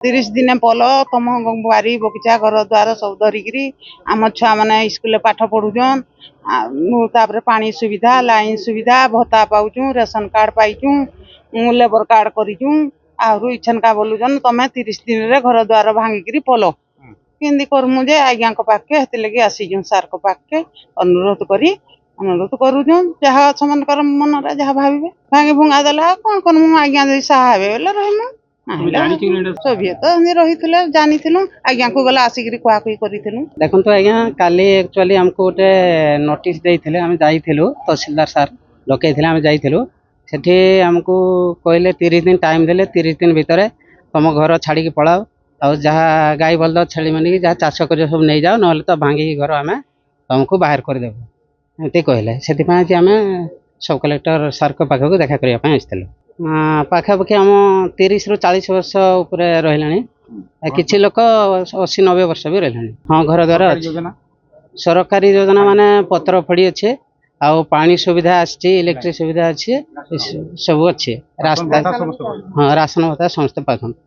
30 दिन पल तुम बारी बगीचा घर द्वार सब धरिकी आम छुआ मैंने स्कूल पाठ पढ़ुन पानी सुविधा लाइन सुविधा भत्ता पाऊँ रेशन कार्ड पाइचु लेबर कार्ड करूँ आहु इच्छन का बोलुन तुम 30 दिन रे घर द्वार भांगिकी पल केंदी करमु जे आज्ञा पाखे हेती लगी आसीजु सार को पाखे अनुरोध करुँ जहाँ अच्छ मन मन जहाँ भावे भांगी भुंगा देला कौन करमु आज्ञा जदि साहा हे बोले रहीमु सोभिए तो रही जानी आज्ञा को गला आसिक कुआकुई करूँ। देखो तो आज्ञा काली एक्चुअली हमको गोटे नोटिस देते आम जाइलु तहसीलदार सार डकई आम जाइलु सेठी हमको कहले 30 दिन टाइम देले 30 दिन भितर तुम घर छाड़ी पलाओ और जहाँ गाई बलद छेली मानिकी जहाँ चाष कर सब नहीं जाओ ना तो भांगिकी घर आम तुमको बाहर करदेबू एमती कहले से आम सब कलेक्टर सार को पाखक देखा करने आसलु पाखापाखि आम 30 ରୁ 40 वर्ष उपरे रहा किसी लोक 80-90 वर्ष भी रहा। हाँ घर द्वार सरकारी योजना माने पत्र फड़ी अच्छे आउ पानी सुविधा आछि इलेक्ट्रिक सुविधा अच्छे सब अच्छे रास्ता हाँ राशन भत्ता समस्त पाखन।